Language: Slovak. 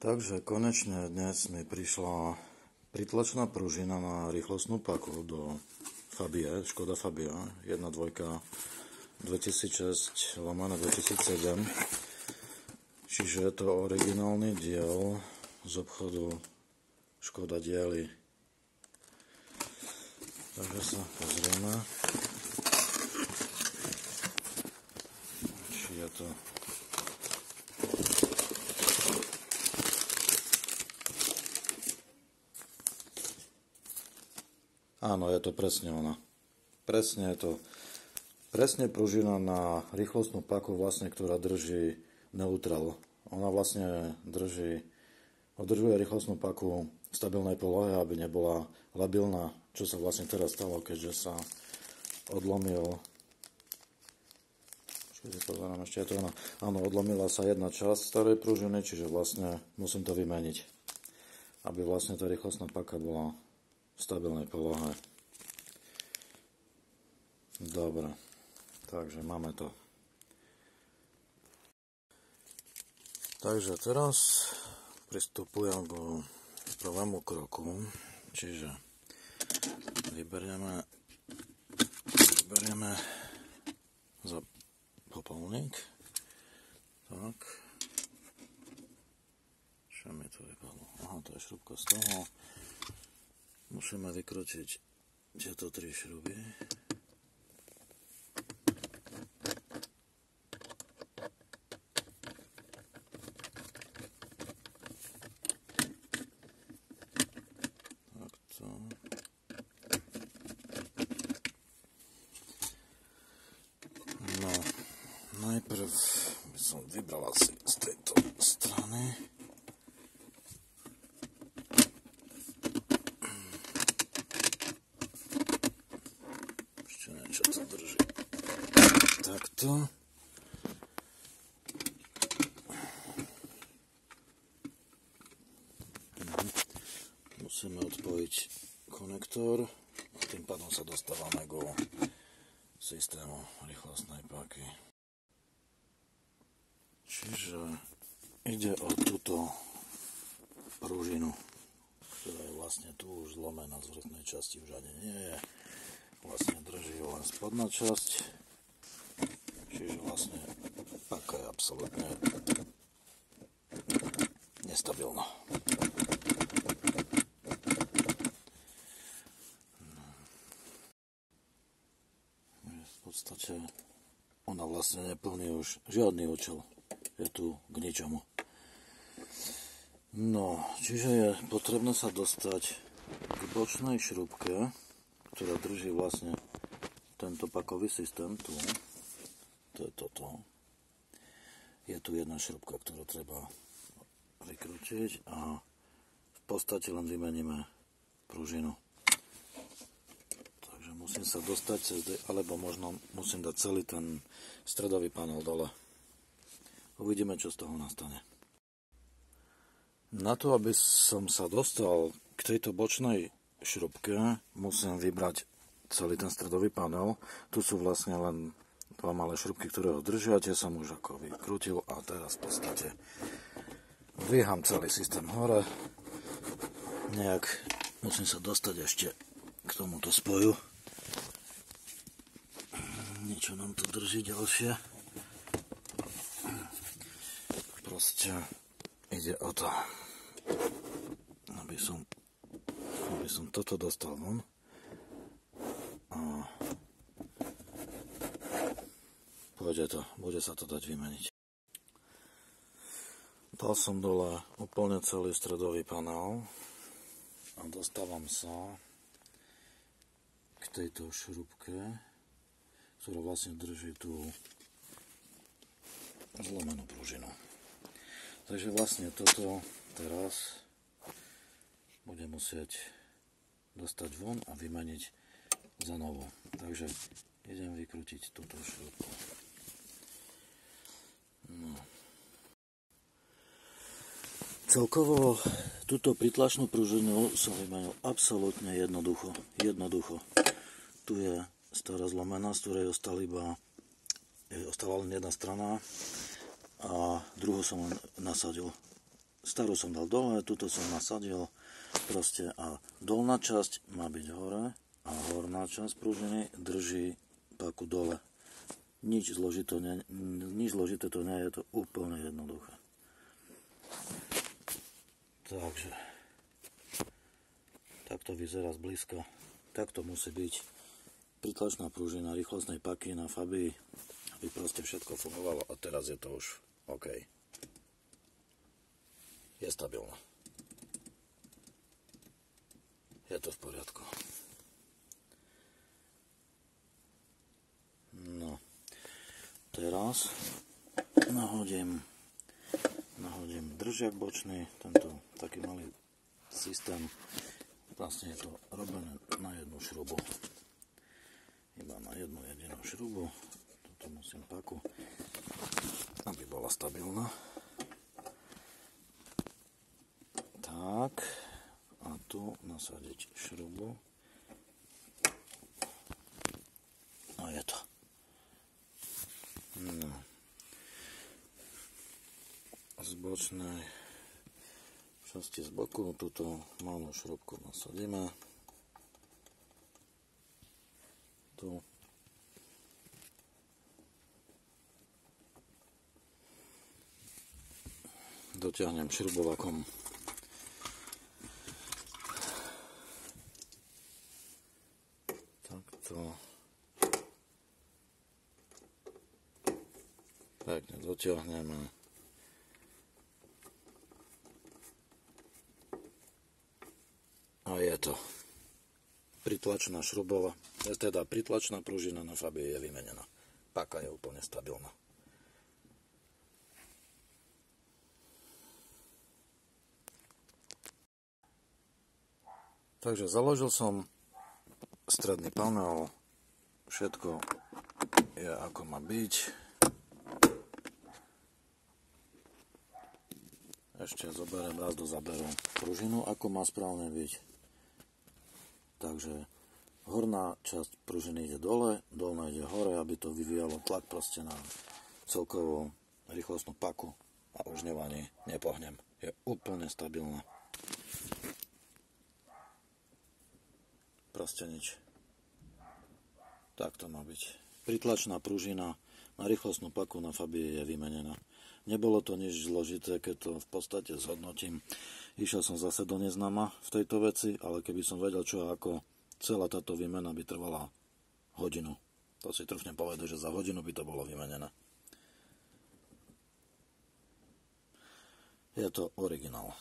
Takže konečne dnes mi prišla pritlačná pružina na rýchlostnú paku do Fabie, Škoda Fabia 1.2 2006/2007. Čiže je to originálny diel z obchodu Škoda diely. Takže sa pozrieme, či je to áno, je to presne ona. Presne je to. Presne pružina na rýchlostnú paku, vlastne, ktorá drží neutral. Ona vlastne udržuje rýchlostnú paku v stabilnej polohe, aby nebola labilná, čo sa vlastne teraz stalo, keďže sa odlomil. Ešte je to ona. Áno, odlomila sa jedna časť starej pružiny, čiže vlastne musím to vymeniť, aby vlastne tá rýchlostná paka bola v stabilnej polohe. Dobre, takže máme to. Takže teraz pristupujem k prvému kroku, čiže vyberieme za popolník. Tak. Čo mi to vypadlo? Aha, to je šrubka z toho. Musíme vykročiť tieto 3 šruby. Takto. No, najprv by som vybral asi z tejto strany. Čo to drží. Takto. Musíme odpojiť konektor a tým pádom sa dostávame k systému rýchlostnej páky. Čiže ide o túto pružinu, ktorá je vlastne tu už zlomená z vrchnej časti, už ani nie je. Vlastne drží len spodná časť, čiže vlastne paka je absolútne nestabilná. V podstate ona vlastne neplní už žiadny účel, je tu k ničomu. No, čiže je potrebné sa dostať k bočnej šrubke, ktorá drží vlastne tento pakový systém tu. To je toto. Je tu jedna šrubka, ktorú treba vykrútiť a v podstate len vymeníme pružinu. Takže musím sa dostať cez, alebo možno musím dať celý ten stredový panel dole. Uvidíme, čo z toho nastane. Na to, aby som sa dostal k tejto bočnej šrubke, musím vybrať celý ten stredový panel. Tu sú vlastne len 2 malé šrubky, ktoré ho držia, tie som už ako vykrútil a teraz v podstate dvíham celý systém hore. Nejak musím sa dostať ešte k tomuto spoju. Niečo nám tu drží ďalšie. Proste ide o to, aby som toto dostal von a bude sa to dať vymeniť. Dal som dole úplne celý stredový panel a dostávam sa k tejto šrubke, ktorá vlastne drží tú zlomenú pružinu. Takže vlastne toto teraz budem musieť dostať von a vymeniť za novo. Takže idem vykrútiť túto šrubku. No. Celkovo túto pritlačnú pružinu som vymenil absolútne jednoducho. Tu je stará zlomená, z ktorej ostala len jedna strana a druhú som len nasadil starú som dal dole, túto som nasadil proste a dolná časť má byť hore a horná časť pružiny drží paku dole. Nič zložité to nie je, to úplne jednoduché. Takže takto vyzerá zblízka. Takto musí byť pritlačná pružina rýchlostnej paky na Fabii, aby proste všetko fungovalo a teraz je to už OK. Je stabilná. Je to v poriadku. No, teraz nahodím držiak bočný, tento taký malý systém, vlastne je to robené na jednu šrubu. Iba na jednu jedinú šrubu. Toto musím paku, aby bola stabilná. Tak, a tu nasadiť šrubu. A je to. No. Z bočnej časti z boku túto malú šrubku nasadíme. Tu. Dotiahnem šrubovakom. Takto. Pekne dotiahneme. A je to. Pritlačná šrubova, teda pritlačná pružina na Fabii je vymenená. Paka je úplne stabilná. Takže založil som stredný panel, všetko je ako má byť. Ešte zoberiem raz do záberu pružinu, ako má správne byť. Takže horná časť pružiny ide dole, dolná ide hore, aby to vyvíjalo tlak proste na celkovú rýchlostnú paku a už nepohnem. Je úplne stabilná. Proste nič. Tak to má byť. Pritlačná pružina na rýchlostnú paku na Fabii je vymenená. Nebolo to nič zložité, keď to v podstate zhodnotím. Išiel som zase do neznáma v tejto veci, ale keby som vedel čo ako, celá táto výmena by trvala hodinu. To si trúfnem povedať, že za hodinu by to bolo vymenené. Je to originál.